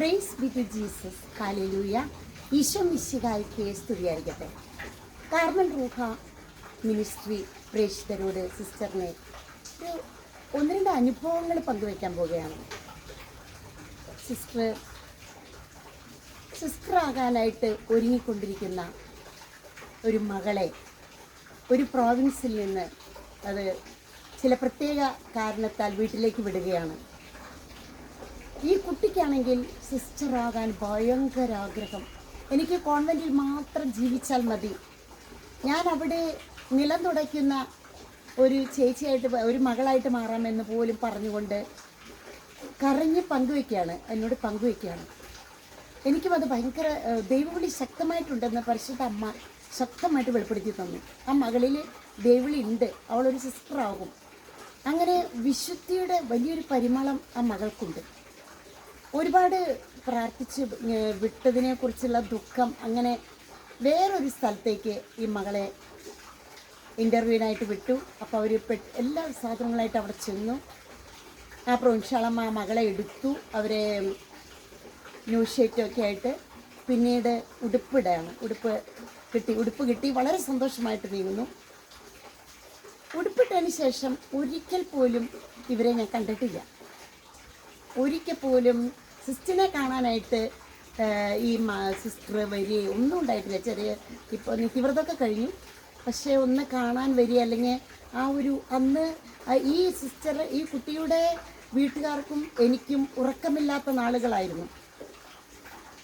Price be to Jesus. Hallelujah. ഈശോ മിശിഹായ്ക്ക് സ്തുതിയായിരിക്കട്ടെ. കാർമൽ റൂഹ മിനിസ്ട്രി പ്രേക്ഷിതരോട് സിസ്റ്ററിനെ ഒന്ന് രണ്ട് അനുഭവങ്ങൾ പങ്കുവയ്ക്കാൻ പോവുകയാണ്. സിസ്റ്ററാകാനായിട്ട് ഒരുങ്ങിക്കൊണ്ടിരിക്കുന്ന ഒരു മകളെ ഒരു പ്രോവിൻസിൽ നിന്ന് അത് ചില പ്രത്യേക കാരണത്താൽ വീട്ടിലേക്ക് വിടുകയാണ്. ഈ കുട്ടിക്കാണെങ്കിൽ സിസ്റ്ററാകാൻ ഭയങ്കര ആഗ്രഹം. എനിക്ക് കോൺവെൻറ്റിൽ മാത്രം ജീവിച്ചാൽ മതി, ഞാൻ അവിടെ നിലം തുടയ്ക്കുന്ന ഒരു ചേച്ചിയായിട്ട് ഒരു മകളായിട്ട് മാറാമെന്ന് പോലും പറഞ്ഞുകൊണ്ട് കരഞ്ഞ് എന്നോട് പങ്കുവയ്ക്കുകയാണ്. എനിക്കും അത് ഭയങ്കര ദൈവവിളി ശക്തമായിട്ടുണ്ടെന്ന് പരിശുദ്ധ അമ്മ ശക്തമായിട്ട് വെളിപ്പെടുത്തി തന്നു. ആ മകളിൽ ദൈവവിളി ഉണ്ട്, അവളൊരു സിസ്റ്ററാകും. അങ്ങനെ വിശുദ്ധിയുടെ വലിയൊരു പരിമളം ആ മകൾക്കുണ്ട്. ഒരുപാട് പ്രാർത്ഥിച്ച് വിട്ടതിനെക്കുറിച്ചുള്ള ദുഃഖം, അങ്ങനെ വേറൊരു സ്ഥലത്തേക്ക് ഈ മകളെ ഇൻ്റർവ്യൂവിനായിട്ട് വിട്ടു. അപ്പോൾ അവർ എല്ലാ സാധനങ്ങളായിട്ട് അവിടെ ചെന്നു. ആ പ്രൊവിൻഷ്യാളമ്മ ആ മകളെ എടുത്തു. അവരെ ന്യൂസ് ഷീറ്റൊക്കെ ആയിട്ട് പിന്നീട് ഉടുപ്പ് കിട്ടി വളരെ സന്തോഷമായിട്ട് നീങ്ങുന്നു. ഉടുപ്പിട്ടതിന് ശേഷം ഒരിക്കൽ പോലും ഇവരെ ഞാൻ കണ്ടിട്ടില്ല. ഒരിക്കൽ പോലും സിസ്റ്ററിനെ കാണാനായിട്ട് ഈ സിസ്റ്റർ വരിക ഒന്നും ഉണ്ടായിട്ടില്ല. ഇപ്പോൾ നിത്യവ്രതമൊക്കെ കഴിഞ്ഞു, പക്ഷേ ഒന്ന് കാണാൻ വരിക അല്ലെങ്കിൽ ആ ഒരു അന്ന് ഈ സിസ്റ്റർ ഈ കുട്ടിയുടെ വീട്ടുകാർക്കും എനിക്കും ഉറക്കമില്ലാത്ത നാളുകളായിരുന്നു.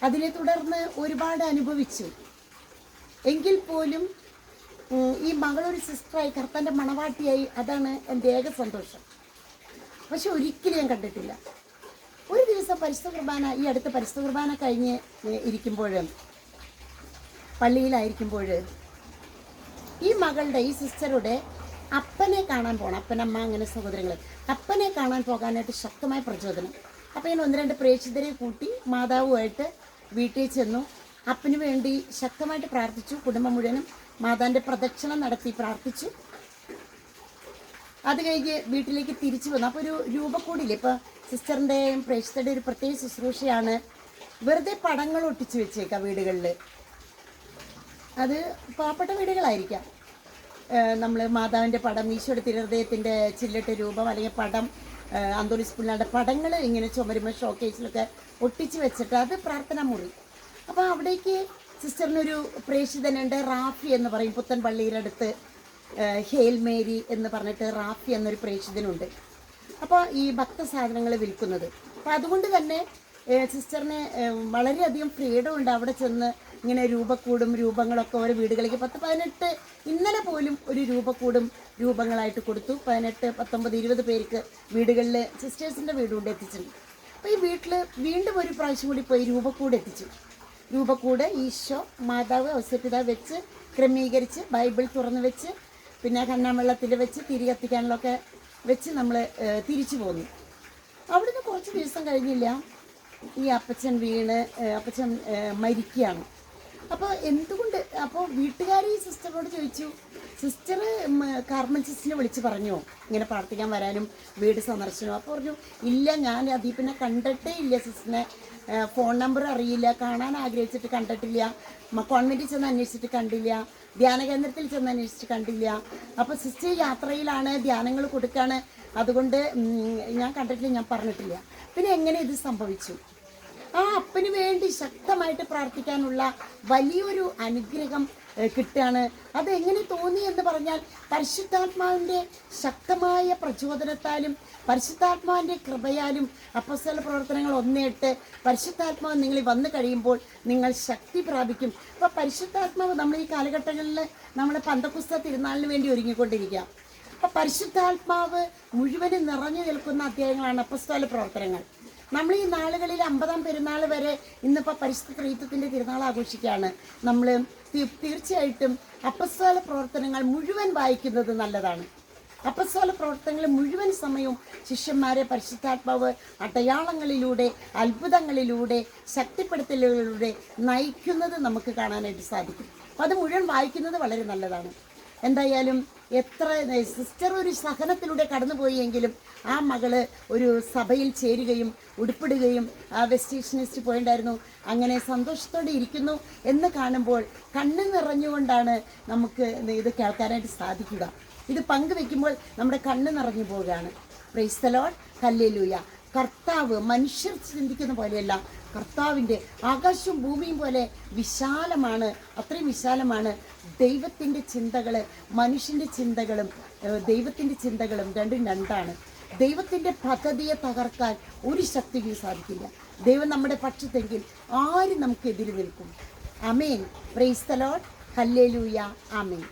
അതിനെ തുടർന്ന് ഒരുപാട് അനുഭവിച്ചു. എങ്കിൽ പോലും ഈ മകളൊരു സിസ്റ്ററായി കർത്താൻ്റെ മണവാട്ടിയായി, അതാണ് എൻ്റെ ഏക സന്തോഷം. പക്ഷെ ഒരിക്കലും ഞാൻ കണ്ടിട്ടില്ല. ഒരു ദിവസം പരിശുദ്ധ കുർബാന, ഈ അടുത്ത പരിശുദ്ധ കുർബാന കഴിഞ്ഞ് ഇരിക്കുമ്പോൾ, പള്ളിയിലായിരിക്കുമ്പോൾ ഈ മകളുടെ ഈ സിസ്റ്ററുടെ അപ്പനെ കാണാൻ പോകണം. അപ്പനമ്മ അങ്ങനെ സഹോദരങ്ങൾ അപ്പനെ കാണാൻ പോകാനായിട്ട് ശക്തമായ പ്രചോദനം. അപ്പോൾ ഞാൻ ഒന്ന് രണ്ട് പ്രേക്ഷിതരെ കൂട്ടി മാതാവുമായിട്ട് വീട്ടിൽ ചെന്നു. അപ്പന് വേണ്ടി ശക്തമായിട്ട് പ്രാർത്ഥിച്ചു. കുടുംബം മുഴുവനും മാതാവിൻ്റെ പ്രദക്ഷിണം നടത്തി പ്രാർത്ഥിച്ചു. അത് കഴിഞ്ഞ് വീട്ടിലേക്ക് തിരിച്ചു വന്നു. അപ്പോൾ ഒരു രൂപക്കൂടില്ല. ഇപ്പോൾ സിസ്റ്ററിൻ്റെയും പ്രേക്ഷിതരുടെ ഒരു പ്രത്യേക ശുശ്രൂഷയാണ് വെറുതെ പടങ്ങൾ ഒട്ടിച്ച് വെച്ചേക്കാം വീടുകളിൽ. അത് പാവപ്പെട്ട വീടുകളായിരിക്കാം. നമ്മൾ മാതാവിൻ്റെ പടം, ഈശോയുടെ തിരുഹൃദയത്തിൻ്റെ ചില്ലിട്ട രൂപം അല്ലെങ്കിൽ പടം, അന്തോണീസ് പുണ്യാളുടെ പടങ്ങൾ ഇങ്ങനെ ചുമരുമ്പോൾ ഷോക്കേസിലൊക്കെ ഒട്ടിച്ച് വെച്ചിട്ട് അത് പ്രാർത്ഥനാ മുറി. അപ്പോൾ അവിടേക്ക് സിസ്റ്ററിനൊരു പ്രേക്ഷിതനുണ്ട്, റാഫി എന്ന് പറയും. പുത്തൻ പള്ളിയുടെ അടുത്ത് ഹേൽ മേരി എന്ന് പറഞ്ഞിട്ട് റാഫി എന്നൊരു പ്രേക്ഷിതനുണ്ട്. അപ്പോൾ ഈ ഭക്തസാധനങ്ങൾ വിൽക്കുന്നത്. അപ്പോൾ അതുകൊണ്ട് തന്നെ സിസ്റ്ററിന് വളരെയധികം ഫ്രീഡം ഉണ്ട്. അവിടെ ചെന്ന് ഇങ്ങനെ രൂപങ്ങളൊക്കെ ഓരോ വീടുകളിലേക്ക് 10-18 ഇന്നലെ പോലും ഒരു രൂപങ്ങളായിട്ട് കൊടുത്തു. 18, 19, 20 പേർക്ക് വീടുകളിൽ സിസ്റ്റേഴ്സിൻ്റെ വീടുകൊണ്ട് എത്തിച്ചിട്ടുണ്ട്. അപ്പോൾ ഈ വീട്ടിൽ വീണ്ടും ഒരു പ്രാവശ്യം കൂടി പോയി രൂപക്കൂട് എത്തിച്ചു. രൂപക്കൂട് ഈശോ മാതാവ് ഔസേപ്പിതാവ് വെച്ച് ക്രമീകരിച്ച് ബൈബിൾ തുറന്ന് വെച്ച് പിന്നെ കന്നാമ്പെള്ളത്തിൽ വെച്ച് തിരി കത്തിക്കാനുള്ളതൊക്കെ വെച്ച് നമ്മൾ തിരിച്ചു പോന്നു. അവിടുന്ന് കുറച്ച് ദിവസം കഴിഞ്ഞില്ല, ഈ അപ്പച്ചൻ മരിക്കുകയാണ്. അപ്പോൾ എന്തുകൊണ്ട്? അപ്പോൾ വീട്ടുകാർ ഈ സിസ്റ്ററിനോട് ചോദിച്ചു, സിസ്റ്റർ കാർമൽ സിസ്റ്ററിനെ വിളിച്ച് പറഞ്ഞോ ഇങ്ങനെ പ്രാർത്ഥിക്കാൻ വരാനും വീട് സന്ദർശനവും? അപ്പോൾ പറഞ്ഞു, ഇല്ല, ഞാൻ അദീപിനെ കണ്ടിട്ടേ ഇല്ല, സിസ്റ്ററിനെ ഫോൺ നമ്പർ അറിയില്ല, കാണാൻ ആഗ്രഹിച്ചിട്ട് കണ്ടിട്ടില്ല, കോൺവെൻറ്റിൽ ചെന്ന് അന്വേഷിച്ചിട്ട് കണ്ടില്ല, ധ്യാന കേന്ദ്രത്തിൽ ചെന്ന് അന്വേഷിച്ചിട്ട് കണ്ടില്ല. അപ്പോൾ സിസ്റ്റർ യാത്രയിലാണ്, ധ്യാനങ്ങൾ കൊടുക്കുകയാണ്, അതുകൊണ്ട് ഞാൻ കണ്ടിട്ടില്ല, ഞാൻ പറഞ്ഞിട്ടില്ല. പിന്നെ എങ്ങനെ ഇത് സംഭവിച്ചു? ആ അപ്പന് വേണ്ടി ശക്തമായിട്ട് പ്രാർത്ഥിക്കാനുള്ള വലിയൊരു അനുഗ്രഹം കിട്ടുകയാണ്. അതെങ്ങനെ തോന്നി എന്ന് പറഞ്ഞാൽ പരിശുദ്ധാത്മാവിൻ്റെ ശക്തമായ പ്രചോദനത്താലും പരിശുദ്ധാത്മാവിൻ്റെ കൃപയാലും അപ്പോസ്തല പ്രവർത്തനങ്ങൾ 1:8 പരിശുദ്ധാത്മാവ് നിങ്ങളിൽ വന്നു കഴിയുമ്പോൾ നിങ്ങൾ ശക്തി പ്രാപിക്കും. അപ്പോൾ പരിശുദ്ധാത്മാവ് നമ്മൾ ഈ കാലഘട്ടങ്ങളിൽ നമ്മൾ പന്തക്കുസ്ത തിരുനാളിന് വേണ്ടി ഒരുങ്ങിക്കൊണ്ടിരിക്കുക. അപ്പോൾ പരിശുദ്ധാത്മാവ് മുഴുവനും നിറഞ്ഞു നിൽക്കുന്ന അധ്യായങ്ങളാണ് അപ്പോസ്തല പ്രവർത്തനങ്ങൾ. നമ്മൾ ഈ നാളുകളിൽ 50-ാം പെരുന്നാൾ വരെ ഇന്നിപ്പോൾ പരിശുദ്ധ ത്രിത്വത്തിൻ്റെ തിരുനാൾ ആഘോഷിക്കുകയാണ്. നമ്മൾ തീർച്ചയായിട്ടും അപ്പോസ്തല പ്രവർത്തനങ്ങൾ മുഴുവൻ വായിക്കുന്നത് നല്ലതാണ്. അപ്പോസ്തല പ്രവർത്തനങ്ങൾ മുഴുവൻ സമയവും ശിഷ്യന്മാരെ പരിശുദ്ധാത്മാവ് അടയാളങ്ങളിലൂടെ, അത്ഭുതങ്ങളിലൂടെ, ശക്തിപ്പെടുത്തലുകളിലൂടെ നയിക്കുന്നത് നമുക്ക് കാണാനായിട്ട് സാധിക്കും. അപ്പോൾ അത് മുഴുവൻ വായിക്കുന്നത് വളരെ നല്ലതാണ്. എന്തായാലും എത്ര സിസ്റ്റർ ഒരു സഹനത്തിലൂടെ കടന്നുപോയെങ്കിലും ആ മകള് ഒരു സഭയിൽ ചേരുകയും ഉടുപ്പിടുകയും വെസ്റ്റ് ഈസ്റ്റ് പോയിണ്ടായിരുന്നു. അങ്ങനെ സന്തോഷത്തോടെ ഇരിക്കുന്നു എന്ന് കാണുമ്പോൾ കണ്ണ് നിറഞ്ഞുകൊണ്ടാണ് നമുക്ക് ഇത് കേൾക്കാനായിട്ട് സാധിക്കുക. ഇത് പങ്കുവെക്കുമ്പോൾ നമ്മുടെ കണ്ണ് നിറഞ്ഞു പോവുകയാണ്. Price the lord, hallelujah. കർത്താവ് മനുഷ്യർ ചിന്തിക്കുന്ന പോലെയല്ല, കർത്താവിൻ്റെ ആകാശവും ഭൂമിയും പോലെ വിശാലമാണ്. അത്രയും വിശാലമാണ് ദൈവത്തിൻ്റെ ചിന്തകൾ. മനുഷ്യൻ്റെ ചിന്തകളും ദൈവത്തിൻ്റെ ചിന്തകളും രണ്ടും രണ്ടാണ്. ദൈവത്തിൻ്റെ പദ്ധതിയെ തകർക്കാൻ ഒരു ശക്തിക്കും സാധിക്കില്ല. ദൈവം നമ്മുടെ പക്ഷത്തെങ്കിൽ ആരും നമുക്കെതിരെ നിൽക്കും. Amen. Praise the lord, hallelujah. Amen.